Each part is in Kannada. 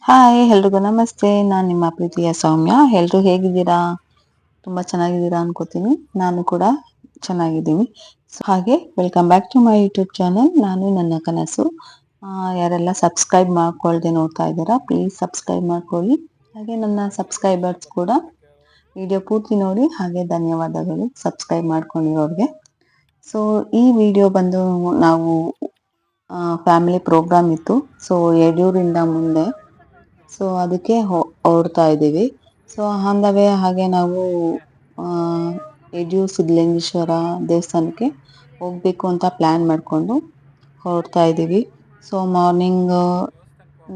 ಹಾಯ್ ಎಲ್ರಿಗೂ ನಮಸ್ತೆ. ನಾನು ನಿಮ್ಮ ಪ್ರೀತಿಯ ಸೌಮ್ಯ. ಎಲ್ರು ಹೇಗಿದ್ದೀರಾ? ತುಂಬಾ ಚೆನ್ನಾಗಿದ್ದೀರಾ ಅನ್ಕೋತೀನಿ. ನಾನು ಕೂಡ ಚೆನ್ನಾಗಿದ್ದೀನಿ. ಹಾಗೆ welcome back to my YouTube channel. ನಾನು ನನ್ನ ಕನಸು. ಯಾರೆಲ್ಲ ಸಬ್ಸ್ಕ್ರೈಬ್ ಮಾಡ್ಕೊಳ್ದೆ ನೋಡ್ತಾ ಇದ್ದೀರಾ, ಪ್ಲೀಸ್ ಸಬ್ಸ್ಕ್ರೈಬ್ ಮಾಡ್ಕೊಳ್ಳಿ. ಹಾಗೆ ನನ್ನ ಸಬ್ಸ್ಕ್ರೈಬರ್ಸ್ ಕೂಡ ವಿಡಿಯೋ ಪೂರ್ತಿ ನೋಡಿ. ಹಾಗೆ ಧನ್ಯವಾದಗಳು ಸಬ್ಸ್ಕ್ರೈಬ್ ಮಾಡ್ಕೊಂಡಿರೋರಿಗೆ. ಸೊ ಈ ವಿಡಿಯೋ ಬಂದು ನಾವು ಫ್ಯಾಮಿಲಿ ಪ್ರೋಗ್ರಾಮ್ ಇತ್ತು. ಸೊ ಯಡಿಯೂರಿಂದ ಮುಂದೆ, ಸೊ ಅದಕ್ಕೆ ಹೊರಡ್ತಾ ಇದ್ದೀವಿ. ಸೊ ಆನ್ ದ ವೇ ಹಾಗೆ ನಾವು ಯಡಿಯೂರು ಸಿದ್ಧಲಿಂಗೇಶ್ವರ ದೇವಸ್ಥಾನಕ್ಕೆ ಹೋಗ್ಬೇಕು ಅಂತ ಪ್ಲ್ಯಾನ್ ಮಾಡಿಕೊಂಡು ಹೊರಡ್ತಾ ಇದ್ದೀವಿ. ಸೊ ಮಾರ್ನಿಂಗ್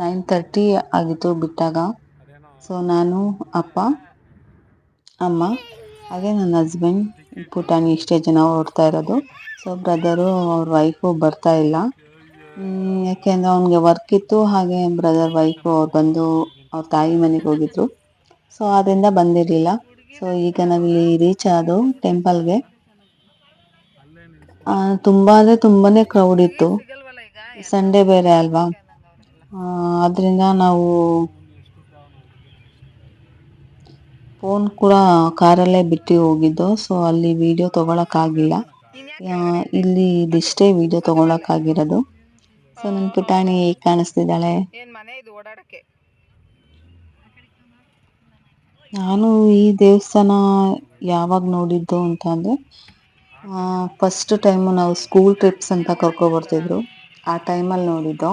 9:30 ಆಗಿತ್ತು ಬಿಟ್ಟಾಗ. ಸೊ ನಾನು, ಅಪ್ಪ, ಅಮ್ಮ ಹಾಗೆ ನನ್ನ ಹಸ್ಬೆಂಡ್, ಪುಟಾಣಿ ಇಷ್ಟೇ ಜನ ಹೊರಡ್ತಾ ಇರೋದು. ಸೊ ಬ್ರದರು ಅವ್ರ ವೈಫು ಬರ್ತಾ ಇಲ್ಲ. ಯಾಕೆಂದ್ರೆ ಅವ್ನಿಗೆ ವರ್ಕ್ ಇತ್ತು. ಹಾಗೆ ಬ್ರದರ್ ವೈಫು ಅವ್ರು ಬಂದು ಅವ್ರ ತಾಯಿ ಮನೆಗೆ ಹೋಗಿದ್ರು. ಸೊ ಅದರಿಂದ ಬಂದಿರಲಿಲ್ಲ. ಸೊ ಈಗ ನಾವಿಲ್ಲಿ ರೀಚ್ ಆದವು ಟೆಂಪಲ್ಗೆ. ತುಂಬಾ ಅಂದರೆ ತುಂಬಾನೇ ಕ್ರೌಡ್ ಇತ್ತು. ಸಂಡೇ ಬೇರೆ ಅಲ್ವಾ, ಅದರಿಂದ ನಾವು ಫೋನ್ ಕೂಡ ಕಾರಲ್ಲೇ ಬಿಟ್ಟು ಹೋಗಿದ್ದು. ಸೊ ಅಲ್ಲಿ ವಿಡಿಯೋ ತಗೊಳಕ್ಕಾಗಿಲ್ಲ. ಇಲ್ಲಿ ಇದಿಷ್ಟೇ ವಿಡಿಯೋ ತಗೊಳಕ್ಕಾಗಿರೋದು. ಸೊ ನನ್ನ ಪುಟಾಣಿ ಹೇಗೆ ಕಾಣಿಸ್ತಿದ್ದಾಳೆ. ನಾನು ಈ ದೇವಸ್ಥಾನ ಯಾವಾಗ ನೋಡಿದ್ದು ಅಂತಂದರೆ, ಫಸ್ಟ್ ಟೈಮು ನಾವು ಸ್ಕೂಲ್ ಟ್ರಿಪ್ಸ್ ಅಂತ ಕರ್ಕೊಬರ್ತಿದ್ರು, ಆ ಟೈಮಲ್ಲಿ ನೋಡಿದ್ದು.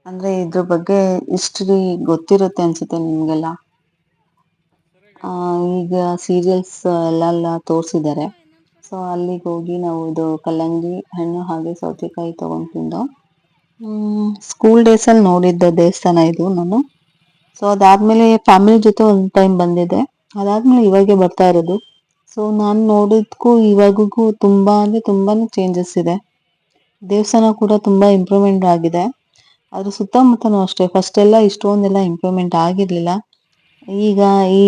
ಅಂದರೆ ಇದ್ರ ಬಗ್ಗೆ ಹಿಸ್ಟ್ರಿ ಗೊತ್ತಿರುತ್ತೆ ಅನಿಸುತ್ತೆ ನಿಮಗೆಲ್ಲ. ಈಗ ಸೀರಿಯಲ್ಸ್ ಎಲ್ಲ ತೋರಿಸಿದ್ದಾರೆ. ಸೊ ಅಲ್ಲಿಗೆ ಹೋಗಿ ನಾವು ಇದು ಕಲ್ಲಂಗಡಿ ಹಣ್ಣು ಹಾಗೆ ಸೌತೆಕಾಯಿ ತೊಗೊಂಡು ತಿಂದು. ಸ್ಕೂಲ್ ಡೇಸಲ್ಲಿ ನೋಡಿದ್ದು ದೇವಸ್ಥಾನ ಇದು ನಾನು. ಸೊ ಅದಾದಮೇಲೆ ಫ್ಯಾಮಿಲಿ ಜೊತೆ ಒಂದು ಟೈಮ್ ಬಂದಿದ್ದೆ. ಅದಾದಮೇಲೆ ಇವಾಗೆ ಬರ್ತಾ ಇರೋದು. ಸೊ ನಾನು ನೋಡಿದ್ಕೂ ಇವಾಗೂ ತುಂಬ ಅಂದರೆ ತುಂಬಾ ಚೇಂಜಸ್ ಇದೆ. ದೇವಸ್ಥಾನ ಕೂಡ ತುಂಬ ಇಂಪ್ರೂವ್ಮೆಂಟ್ ಆಗಿದೆ. ಅದ್ರ ಸುತ್ತಮುತ್ತನೂ ಅಷ್ಟೇ. ಫಸ್ಟೆಲ್ಲ ಇಷ್ಟೊಂದೆಲ್ಲ ಇಂಪ್ರೂವ್ಮೆಂಟ್ ಆಗಿರಲಿಲ್ಲ. ಈಗ ಈ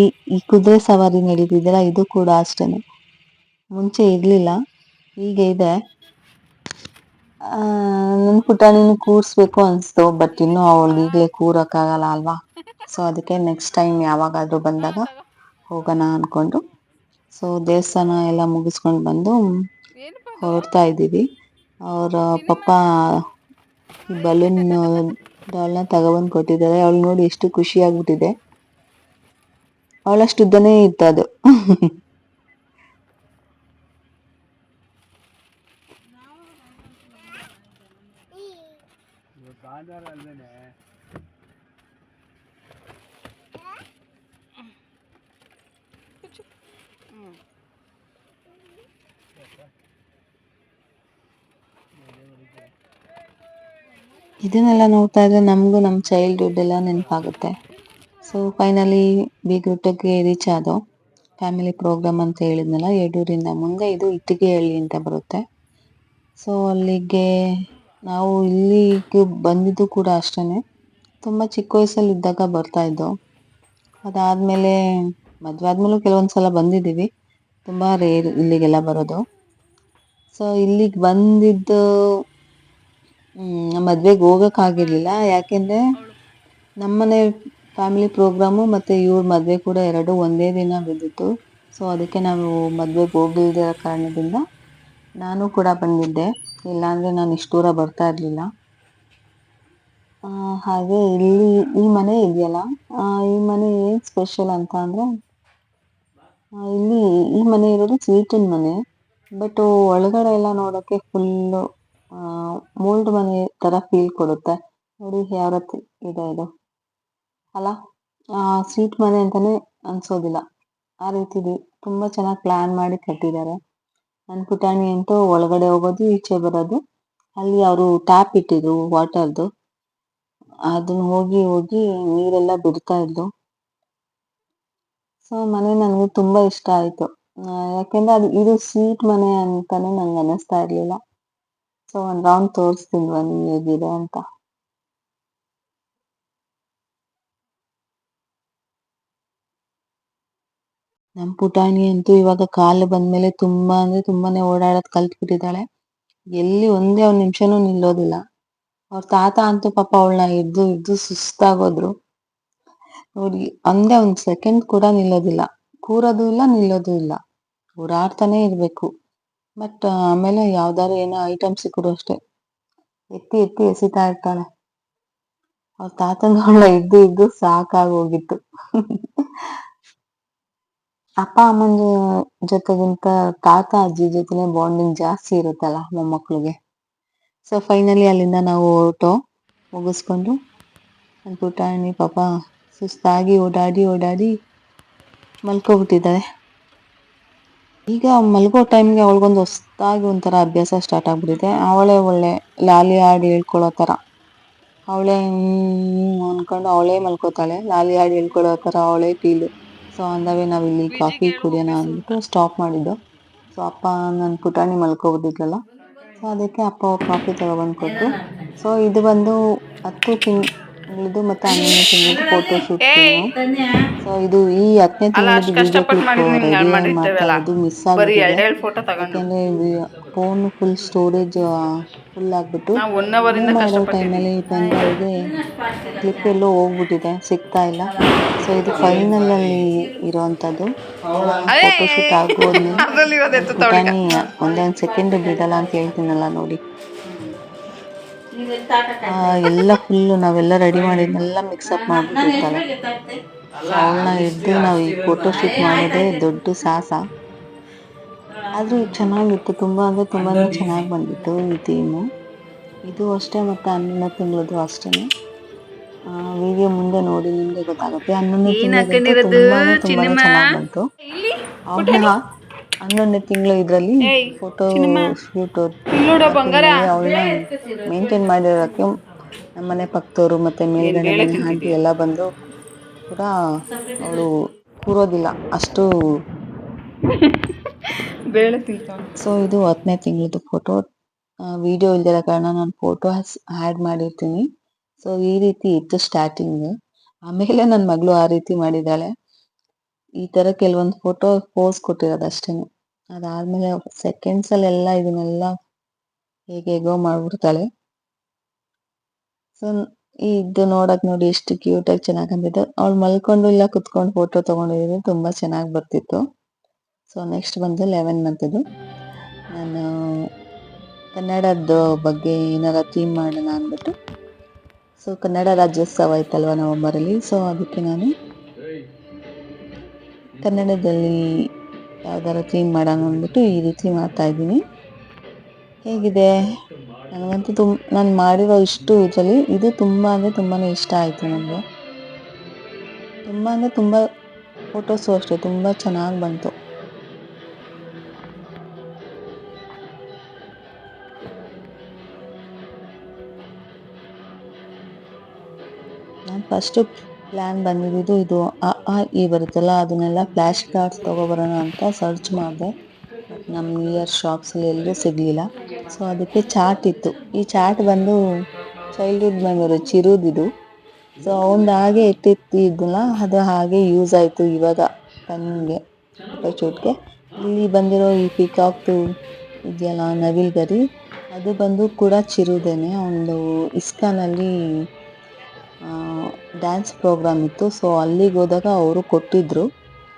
ಕುದುರೆ ಸವಾರಿ ನಡೀತಿದೆಯಲ್ಲ, ಇದು ಕೂಡ ಅಷ್ಟೇ. ಮುಂಚೆ ಇರಲಿಲ್ಲ, ಈಗ ಇದೆ. ನನ್ನ ಪುಟಾಣಿನ ಕೂರಿಸ್ಬೇಕು ಅನಿಸ್ತು, ಬಟ್ ಇನ್ನೂ ಅವಳು ಈಗಲೇ ಕೂರೋಕ್ಕಾಗಲ್ಲ ಅಲ್ವಾ. ಸೊ ಅದಕ್ಕೆ ನೆಕ್ಸ್ಟ್ ಟೈಮ್ ಯಾವಾಗಾದರೂ ಬಂದಾಗ ಹೋಗೋಣ ಅಂದ್ಕೊಂಡು. ಸೊ ದೇವಸ್ಥಾನ ಎಲ್ಲ ಮುಗಿಸ್ಕೊಂಡು ಬಂದು ಹೊರಡ್ತಾ ಇದ್ದೀವಿ. ಅವರ ಪಪ್ಪ ಈ ಬಲೂನ್ ಡಾಲ್ನ ತಗೊಬಂದು ಕೊಟ್ಟಿದ್ದಾರೆ. ಅವಳು ನೋಡಿ ಎಷ್ಟು ಖುಷಿ ಆಗ್ಬಿಟ್ಟಿದೆ. ಅವಳಷ್ಟು ಉದ್ದನೇ ಇತ್ತು ಅದು. ಇದನ್ನೆಲ್ಲ ನೋಡ್ತಾ ಇದ್ರೆ ನಮಗೂ ನಮ್ಮ ಚೈಲ್ಡ್ಹುಡ್ ಎಲ್ಲ ನೆನಪಾಗುತ್ತೆ. ಸೊ ಫೈನಲಿ ಬೀಗ್ರೂಟಕ್ಕೆ ರೀಚ್ ಆದೋ. ಫ್ಯಾಮಿಲಿ ಪ್ರೋಗ್ರಾಮ್ ಅಂತ ಹೇಳಿದ್ನಲ್ಲ, ಯಡೂರಿಂದ ಮುಂದೆ ಇದು ಇಟ್ಟಿಗೆಹಳ್ಳಿ ಅಂತ ಬರುತ್ತೆ. ಸೊ ಅಲ್ಲಿಗೆ ನಾವು ಇಲ್ಲಿಗೆ ಬಂದಿದ್ದು ಕೂಡ ಅಷ್ಟೇ. ತುಂಬ ಚಿಕ್ಕ ವಯಸ್ಸಲ್ಲಿ ಇದ್ದಾಗ ಬರ್ತಾ ಇದ್ದೋ. ಅದಾದಮೇಲೆ ಮದುವೆ ಆದಮೇಲೂ ಕೆಲವೊಂದು ಸಲ ಬಂದಿದ್ದೀವಿ. ತುಂಬ ರೇರ್ ಇಲ್ಲಿಗೆಲ್ಲ ಬರೋದು. ಸೊ ಇಲ್ಲಿಗೆ ಬಂದಿದ್ದು ಮದುವೆಗೆ ಹೋಗೋಕ್ಕಾಗಿರಲಿಲ್ಲ. ಯಾಕೆಂದರೆ ನಮ್ಮನೆ ಫ್ಯಾಮಿಲಿ ಪ್ರೋಗ್ರಾಮು ಮತ್ತು ಇವ್ರ ಮದುವೆ ಕೂಡ ಎರಡೂ ಒಂದೇ ದಿನ ಬಿದ್ದಿತ್ತು. ಸೊ ಅದಕ್ಕೆ ನಾವು ಮದುವೆಗೆ ಹೋಗಿಲ್ದೇ ಇರೋ ಕಾರಣದಿಂದ ನಾನು ಕೂಡ ಬಂದಿದ್ದೆ. ಇಲ್ಲಾಂದರೆ ನಾನು ಇಷ್ಟು ದೂರ ಬರ್ತಾ ಇರಲಿಲ್ಲ. ಹಾಗೆ ಇಲ್ಲಿ ಈ ಮನೆ ಇದೆಯಲ್ಲ, ಈ ಮನೆ ಏನು ಸ್ಪೆಷಲ್ ಅಂತ ಅಂದರೆ, ಇಲ್ಲಿ ಈ ಮನೆ ಇರೋದು ಸ್ವೀಟಿನ ಮನೆ. ಬಟ್ ಒಳಗಡೆ ಎಲ್ಲ ನೋಡೋಕ್ಕೆ ಫುಲ್ಲು ಮೋಲ್ಡ್ ಮನೆ ಥರ ಫೀಲ್ ಕೊಡುತ್ತೆ. ನೋಡಿ ಯಾವ ರೀತಿ ಇದೆ ಇದು ಅಲ್ಲ. ಸ್ವೀಟ್ ಮನೆ ಅಂತಲೇ ಅನಿಸೋದಿಲ್ಲ, ಆ ರೀತಿ ಇದೆ. ತುಂಬ ಚೆನ್ನಾಗಿ ಪ್ಲ್ಯಾನ್ ಮಾಡಿ ಕಟ್ಟಿದ್ದಾರೆ. ನನ್ನ ಪುಟಾಣಿ ಅಂತೂ ಒಳಗಡೆ ಹೋಗೋದು ಈಚೆ ಬರೋದು. ಅಲ್ಲಿ ಅವರು ಟ್ಯಾಪ್ ಇಟ್ಟಿದ್ರು ವಾಟರ್ದು, ಅದನ್ನು ಹೋಗಿ ಹೋಗಿ ನೀರೆಲ್ಲ ಬಿಡ್ತಾ ಇದ್ಲು. ಸೊ ಮನೆ ನನಗೆ ತುಂಬ ಇಷ್ಟ ಆಯಿತು. ಯಾಕೆಂದರೆ ಇದು ಸ್ವೀಟ್ ಮನೆ ಅಂತಲೇ ನಂಗೆ ಅನ್ನಿಸ್ತಾ ಇರಲಿಲ್ಲ. ಸೊ ಒಂದು ರೌಂಡ್ ತೋರಿಸ್ತೀನಿ ಬನ್ನಿ ಹೇಗಿದೆ ಅಂತ. ನಮ್ಮ ಪುಟಾಣಿ ಅಂತೂ ಇವಾಗ ಕಾಲು ಬಂದಮೇಲೆ ತುಂಬ ಅಂದರೆ ತುಂಬಾನೇ ಓಡಾಡೋದು ಕಲ್ತ್ಬಿಟ್ಟಿದ್ದಾಳೆ. ಎಲ್ಲಿ ಒಂದೇ ಒಂದು ನಿಮಿಷನೂ ನಿಲ್ಲೋದಿಲ್ಲ. ಅವ್ರ ತಾತ ಅಂತೂ ಪಾಪ ಅವಳನ್ನ ಇದ್ದು ಇದ್ದು ಸುಸ್ತಾಗೋದ್ರು ನೋಡಿ. ಅಂದೆ ಒಂದ್ ಸೆಕೆಂಡ್ ಕೂಡ ನಿಲ್ಲೋದಿಲ್ಲ, ಕೂರೋದು ಇಲ್ಲ ನಿಲ್ಲೋದು ಇಲ್ಲ, ಓಡಾಡ್ತಾನೆ ಇರ್ಬೇಕು. ಬಟ್ ಆಮೇಲೆ ಯಾವ್ದಾದ್ರು ಏನೋ ಐಟಮ್ಸ್ ಸಿಕ್ಕರು ಅಷ್ಟೇ ಎತ್ತಿ ಎತ್ತಿ ಎಸಿತಾ ಇರ್ತಾಳೆ. ಅವ್ರ ತಾತಂಗ ಅವಳ ಇದ್ದು ಇದ್ದು ಸಾಕಾಗೋಗಿತ್ತು. ಅಪ್ಪ ಅಮ್ಮನ ಜೊತೆಗಿಂತ ತಾತ ಅಜ್ಜಿ ಜೊತೆನೆ ಬಾಂಡಿಂಗ್ ಜಾಸ್ತಿ ಇರುತ್ತಲ್ಲ ಮೊಮ್ಮಕ್ಳಿಗೆ. ಸೊ ಫೈನಲಿ ಅಲ್ಲಿಂದ ನಾವು ಹೊರಟು ಮುಗಿಸ್ಕೊಂಡು ನನ್ನ ಪುಟಾಣಿ ಪಾಪ ಸುಸ್ತಾಗಿ ಓಡಾಡಿ ಓಡಾಡಿ ಮಲ್ಕೊಬಿಟ್ಟಿದ್ದಾಳೆ. ಈಗ ಮಲ್ಗೋ ಟೈಮ್ಗೆ ಅವಳಿಗೊಂದು ಹೊಸ್ದಾಗಿ ಒಂಥರ ಅಭ್ಯಾಸ ಸ್ಟಾರ್ಟ್ ಆಗ್ಬಿಟ್ಟಿದೆ. ಅವಳೇ ಒಳ್ಳೆ ಲಾಲಿ ಹಾಡು ಹೇಳ್ಕೊಳ್ಳೋ ಥರ ಅವಳೇ ಅನ್ಕೊಂಡು ಅವಳೇ ಮಲ್ಕೋತಾಳೆ. ಲಾಲಿ ಹಾಡು ಹೇಳ್ಕೊಳ್ಳೋ ಥರ ಅವಳೇ ಫೀಲು. ಸೊ ಅಂದವೇ ನಾವಿಲ್ಲಿ ಕಾಫಿ ಕುಡಿಯೋಣ ಅಂದ್ಬಿಟ್ಟು ಸ್ಟಾಪ್ ಮಾಡಿದ್ದು. ಸೊ ಅಪ್ಪ ನನ್ನ ಪುಟಾಣಿ ಮಲ್ಕೊಬಿಟ್ಟಿದ್ಲಲ್ಲ, ಸೊ ಅದಕ್ಕೆ ಅಪ್ಪ ಅವ್ರು ಕಾಫಿ ತಗೊಬಂದು ಕೊಟ್ಟರು. ಸೊ ಇದು ಬಂದು 10 ತಿಂಗಳದು ಮತ್ತು 11ನೇ ತಿಂಗಳದು ಫೋಟೋ ಶೂಟ್ ಫಿಲ್ಮು. ಸೊ ಇದು ಈ 10ನೇ ತಿಂಗಳದು ವಿಡಿಯೋ ಕ್ಲಿಪ್ ರೆಡಿಯಾಗಿ ಮಾಡ್ತಾ ಇರೋದು ಮಿಸ್ ಆಗಿಬಿಟ್ಟಿದೆ. ಯಾಕೆಂದರೆ ಫೋನ್ ಫುಲ್ ಸ್ಟೋರೇಜ್ ಫುಲ್ ಆಗಿಬಿಟ್ಟು ಮೂವ್ ಮಾಡೋ ಟೈಮಲ್ಲಿ ಪೆನ್ ಡ್ರೈವ್ಗೆ ಕ್ಲಿಪ್ ಎಲ್ಲೋ ಹೋಗ್ಬಿಟ್ಟಿದೆ, ಸಿಗ್ತಾ ಇಲ್ಲ. ಸೊ ಇದು ಫೈನಲಲ್ಲಿ ಇರೋವಂಥದ್ದು. ಫೋಟೋಶೂಟ್ ಆಗೋದ್ಮೇಲೆ ಪುಟಾಣಿ ಒಂದೇ ಒಂದು ಸೆಕೆಂಡ್ ಬಿಡಲ್ಲ ಅಂತ ಹೇಳ್ತೀನಲ್ಲ ನೋಡಿ. ಎಲ್ಲ ಫುಲ್ಲು ನಾವೆಲ್ಲ ರೆಡಿ ಮಾಡಿದ್ನೆಲ್ಲ ಮಿಕ್ಸಪ್ ಮಾಡಿಬಿಟ್ಟಿರ್ತಾಳೆ. ಸೊ ಅವಳನ್ನ ಹಿಡ್ದು ನಾವು ಈ ಫೋಟೋಶೂಟ್ ಮಾಡೋದೇ ದೊಡ್ಡ ಸಾಹಸ. ಆದರೂ ಚೆನ್ನಾಗಿತ್ತು, ತುಂಬ ಅಂದರೆ ತುಂಬಾ ಚೆನ್ನಾಗಿ ಬಂದಿತ್ತು ಈ ಥೀಮು. ಇದು ಅಷ್ಟೇ, ಮತ್ತು 11ನೇ ತಿಂಗಳದು ಅಷ್ಟೇ. ವಿಡಿಯೋ ಮುಂದೆ ನೋಡಿ ನಿಮಗೆ ಗೊತ್ತಾಗುತ್ತೆ. 11ನೇ ತಿಂಗಳದಂತೂ ತುಂಬಾ ಚೆನ್ನಾಗಿ ಬಂತು. ಅವಳ 11ನೇ ತಿಂಗಳು ಇದರಲ್ಲಿ ಫೋಟೋ ಶೂಟ್ ಅವಳನ್ನ ಮೇಂಟೈನ್ ಮಾಡಿರೋಕ್ಕೆ ನಮ್ಮನೆ ಪಕ್ಕದವರು ಮತ್ತು ಮೇಲ್ಗಡೆ ಮನೆ ಆಂಟಿ ಎಲ್ಲ ಬಂದು ಕೂಡ ಅವಳು ಕೂರೋದಿಲ್ಲ ಅಷ್ಟು. ಸೊ ಇದು 10ನೇ ತಿಂಗಳದು ಫೋಟೋ. ವಿಡಿಯೋ ಇಲ್ದಿರೋ ಕಾರಣ ನಾನು ಫೋಟೋ ಆ್ಯಡ್ ಮಾಡಿರ್ತೀನಿ. ಸೊ ಈ ರೀತಿ ಇತ್ತು ಸ್ಟಾರ್ಟಿಂಗ್. ಆಮೇಲೆ ನನ್ನ ಮಗಳು ಆ ರೀತಿ ಮಾಡಿದ್ದಾಳೆ. ಈ ಥರ ಕೆಲವೊಂದು ಫೋಟೋ ಪೋಸ್ ಕೊಟ್ಟಿರೋದು ಅಷ್ಟೇ. ಅದಾದಮೇಲೆ ಸೆಕೆಂಡ್ಸಲ್ಲೆಲ್ಲ ಇದನ್ನೆಲ್ಲ ಹೇಗೋ ಮಾಡ್ಬಿಡ್ತಾಳೆ. ಸೊ ಇದು ನೋಡೋಕೆ ನೋಡಿ ಎಷ್ಟು ಕ್ಯೂಟಾಗಿ ಚೆನ್ನಾಗಿ ಬಂದಿತ್ತು. ಅವಳು ಮಲ್ಕೊಂಡು ಇಲ್ಲ ಕುತ್ಕೊಂಡು ಫೋಟೋ ತೊಗೊಂಡಿದ್ದು ತುಂಬ ಚೆನ್ನಾಗಿ ಬರ್ತಿತ್ತು. ಸೊ ನೆಕ್ಸ್ಟ್ ಬಂದು 11 ಮಂತದ್ದು. ನಾನು ಕನ್ನಡದ ಬಗ್ಗೆ ಏನಾರ ಥೀಮ್ ಮಾಡೋಣ ಅಂದ್ಬಿಟ್ಟು, ಸೊ ಕನ್ನಡ ರಾಜ್ಯೋತ್ಸವ ಆಯ್ತಲ್ವ ನವಂಬರಲ್ಲಿ. ಸೊ ಅದಕ್ಕೆ ನಾನು ಕನ್ನಡದಲ್ಲಿ ಯಾವ್ದಾರ ಥೀಮ್ ಮಾಡೋಣ ಅಂದ್ಬಿಟ್ಟು ಈ ರೀತಿ ಮಾಡ್ತಾಯಿದ್ದೀನಿ. ಹೇಗಿದೆ? ನನಗಂತೂ ನಾನು ಮಾಡಿರೋ ಇಷ್ಟು ಇದರಲ್ಲಿ ಇದು ತುಂಬ ಅಂದರೆ ತುಂಬಾ ಇಷ್ಟ ಆಯಿತು ನನಗೆ. ತುಂಬ ಅಂದರೆ ತುಂಬ ಫೋಟೋಸು ಅಷ್ಟೇ ತುಂಬ ಚೆನ್ನಾಗಿ ಬಂತು. ನಾನು ಫಸ್ಟು ಪ್ಲ್ಯಾನ್ ಬಂದಿದ್ದು ಇದು ಈ ಬರುತ್ತಲ್ಲ ಅದನ್ನೆಲ್ಲ ಫ್ಲ್ಯಾಶ್ ಕಾರ್ಡ್ಸ್ ತೊಗೊಬರೋಣ ಅಂತ ಸರ್ಚ್ ಮಾಡಿದೆ. ಬಟ್ ನಮ್ಮ ನಿಯರ್ ಶಾಪ್ಸಲ್ಲಿ ಎಲ್ಲೂ ಸಿಗಲಿಲ್ಲ. ಸೊ ಅದಕ್ಕೆ ಚಾರ್ಟ್ ಇತ್ತು. ಈ ಚಾರ್ಟ್ ಬಂದು ಚೈಲ್ಡ್ಹುಡ್ ಮೆಮೊರಿ ಚಿರುದಿದು. ಸೊ ಅವನು ಹಾಗೆ ಇಟ್ಟಿದ್ದಲ್ಲ, ಅದು ಹಾಗೆ ಯೂಸ್ ಆಯಿತು ಇವಾಗ ಪೆನ್ಗೆ ಫೋಟೋಶೂಟ್ಗೆ. ಇಲ್ಲಿ ಬಂದಿರೋ ಈ ಪಿಕಾಕ್ದು ಇದೆಯಲ್ಲ ನವಿಲ್ ಗರಿ, ಅದು ಬಂದು ಕೂಡ ಚಿರುದೇನೆ. ಒಂದು ಇಸ್ಕಾನಲ್ಲಿ ಡ್ಯಾನ್ಸ್ ಪ್ರೋಗ್ರಾಮ್ ಇತ್ತು. ಸೊ ಅಲ್ಲಿಗೆ ಹೋದಾಗ ಅವರು ಕೊಟ್ಟಿದ್ದರು.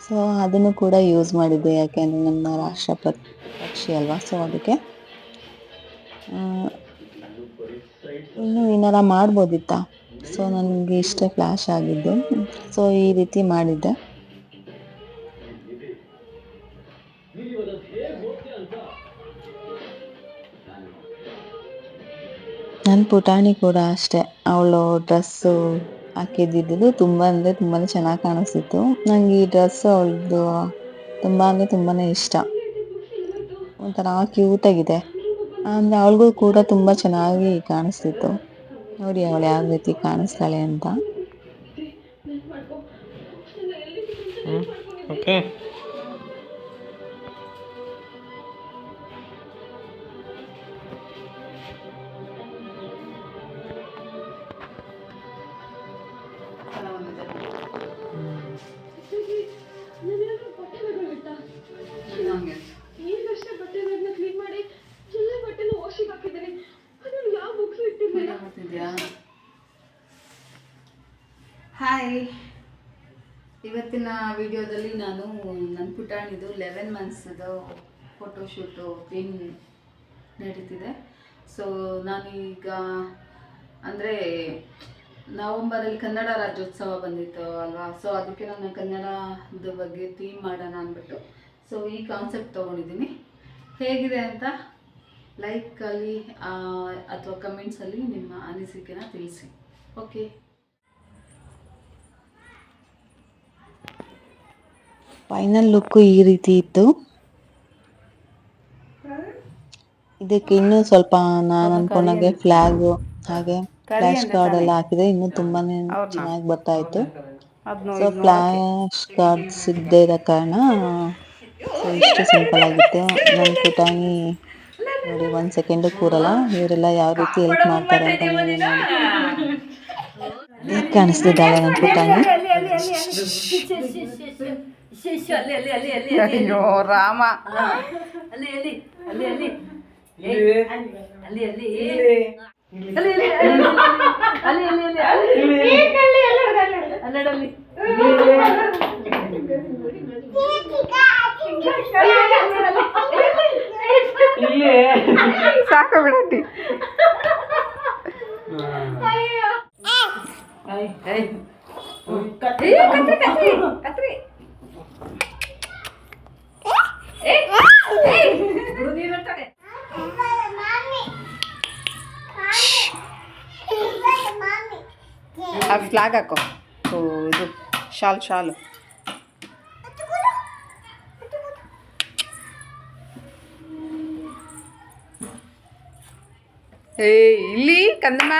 ಸೊ ಅದನ್ನು ಕೂಡ ಯೂಸ್ ಮಾಡಿದ್ದೆ, ಯಾಕೆಂದರೆ ನಮ್ಮ ರಾಷ್ಟ್ರ ಪಕ್ಷಿ ಅಲ್ವಾ. ಸೊ ಅದಕ್ಕೆ ಇನ್ನೂ ಏನಾರ ಮಾಡ್ಬೋದಿತ್ತ. ಸೊ ನನಗೆ ಇಷ್ಟೇ ಫ್ಲ್ಯಾಶ್ ಆಗಿದ್ದು. ಸೊ ಈ ರೀತಿ ಮಾಡಿದ್ದೆ. ನನ್ನ ಪುಟಾಣಿ ಕೂಡ ಅಷ್ಟೇ, ಅವಳು ಡ್ರೆಸ್ಸು ಹಾಕಿದ್ದಿದ್ದು ತುಂಬ ಅಂದರೆ ತುಂಬಾ ಚೆನ್ನಾಗಿ ಕಾಣಿಸ್ತಿತ್ತು. ನನಗೆ ಈ ಡ್ರೆಸ್ಸು ಅವಳದು ತುಂಬ ಅಂದರೆ ತುಂಬಾ ಇಷ್ಟ. ಒಂಥರ ಕ್ಯೂಟಾಗಿದೆ, ಅಂದರೆ ಅವಳಿಗೂ ಕೂಡ ತುಂಬ ಚೆನ್ನಾಗಿ ಕಾಣಿಸ್ತಿತ್ತು. ನೋಡಿ ಅವಳು ಯಾವ ರೀತಿ ಕಾಣಿಸ್ತಾಳೆ ಅಂತ. ಓಕೆ, ಹಾಯ್, ಇವತ್ತಿನ ವಿಡಿಯೋದಲ್ಲಿ ನಾನು ನನ್ನ ಪುಟಾಣಿದು 11 ಮಂತ್ಸ್ದು ಫೋಟೋಶೂಟು ಥೀಮ್ ನಡೀತಿದೆ. ಸೊ ನಾನೀಗ ಅಂದರೆ ನವಂಬರಲ್ಲಿ ಕನ್ನಡ ರಾಜ್ಯೋತ್ಸವ ಬಂದಿತ್ತು ಅಲ್ವಾ, ಸೊ ಅದಕ್ಕೆ ನಾನು ಕನ್ನಡದ ಬಗ್ಗೆ ಥೀಮ್ ಮಾಡೋಣ ಅಂದ್ಬಿಟ್ಟು ಸೊ ಈ ಕಾನ್ಸೆಪ್ಟ್ ತೊಗೊಂಡಿದ್ದೀನಿ. ಹೇಗಿದೆ ಅಂತ ಲೈಕಲ್ಲಿ ಅಥವಾ ಕಮೆಂಟ್ಸಲ್ಲಿ ನಿಮ್ಮ ಅನಿಸಿಕೆನ ತಿಳಿಸಿ. ಓಕೆ, ಫೈನಲ್ ಲುಕ್ ಈ ರೀತಿ ಇತ್ತು. ಇದಕ್ಕೆ ಇನ್ನೂ ಸ್ವಲ್ಪ ನಾನು ಅನ್ಕೊಂಡಾಗೆ ಫ್ಲಾಗ್ ಹಾಗೆ ಫ್ಲಾಶ್ ಕಾರ್ಡ್ ಎಲ್ಲ ಹಾಕಿದ್ರೆ ಇನ್ನೂ ತುಂಬಾನೇ ಚೆನ್ನಾಗಿ ಬರ್ತಾ ಇತ್ತು. ಸೊ ಫ್ಲಾಶ್ ಕಾರ್ಡ್ ಸಿಗದೆ ಇರೋ ಕಾರಣ ಸೊ ಇಷ್ಟು ಸಿಂಪಲ್ ಆಗಿತ್ತು. ನನ್ನ ಪುಟಾಣಿ ನೋಡಿ 1 ಸೆಕೆಂಡ್ ಕೂರಲ್ಲ. ಇವರೆಲ್ಲ ಯಾವ ರೀತಿ ಹೆಲ್ಪ್ ಮಾಡ್ತಾರೆ ಅಂತ ನೋಡಿ. ಹೇಗೆ ಕಾಣಿಸ್ತಿದ್ದಾಳೆ ನನ್ನ ಪುಟಾಣಿ? ಅಯ್ಯೋ ರಾಮ, ಸಾಕು ಬಿಡಟ್ಟಿ. ಆ ಫ್ಲಾಗ್ ಹಾಕೋ. ಇದು ಶಾಲು ಇಲ್ಲಿ ಕಂದಮ್ಮ.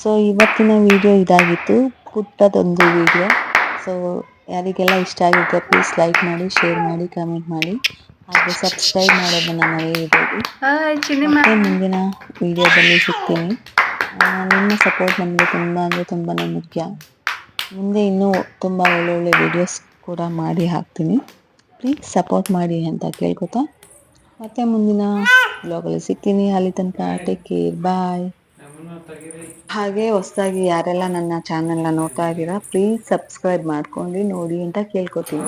ಸೊ ಇವತ್ತಿನ ವಿಡಿಯೋ ಇದಾಗಿತ್ತು, ಪುಟ್ಟದೊಂದು ವಿಡಿಯೋ. ಸೊ ಯಾರಿಗೆಲ್ಲ ಇಷ್ಟ ಆಗುತ್ತೆ ಪ್ಲೀಸ್ ಲೈಕ್ ಮಾಡಿ, ಶೇರ್ ಮಾಡಿ, ಕಮೆಂಟ್ ಮಾಡಿ, ಹಾಗೆ ಸಬ್ಸ್ಕ್ರೈಬ್ ಮಾಡೋದನ್ನು ಮರೆಯಬೇಡಿ. ಮತ್ತೆ ಮುಂದಿನ ವಿಡಿಯೋದಲ್ಲಿ ಸಿಗ್ತೀನಿ. ನಿಮ್ಮ ಸಪೋರ್ಟ್ ನಮಗೆ ತುಂಬ ಅಂದರೆ ತುಂಬಾ ಮುಖ್ಯ. ಮುಂದೆ ಇನ್ನೂ ತುಂಬ ಒಳ್ಳೊಳ್ಳೆ ವಿಡಿಯೋಸ್ ಕೂಡ ಮಾಡಿ ಹಾಕ್ತೀನಿ. ಪ್ಲೀಸ್ ಸಪೋರ್ಟ್ ಮಾಡಿ ಅಂತ ಕೇಳ್ಕೊತಾ ಮತ್ತೆ ಮುಂದಿನ ಬ್ಲಾಗಲ್ಲಿ ಸಿಗ್ತೀನಿ. ಅಲ್ಲಿ ತನಕ ಟೇಕ್ ಕೇರ್, ಬಾಯ್. ಹಾಗೆ ಹೊಸದಾಗಿ ಯಾರೆಲ್ಲ ನನ್ನ ಚಾನೆಲ್ನ ನೋಡ್ತಾ ಇದ್ದೀರಾ ಪ್ಲೀಸ್ ಸಬ್ಸ್ಕ್ರೈಬ್ ಮಾಡ್ಕೊಂಡು ನೋಡಿ ಅಂತ ಕೇಳ್ಕೊತೀನಿ.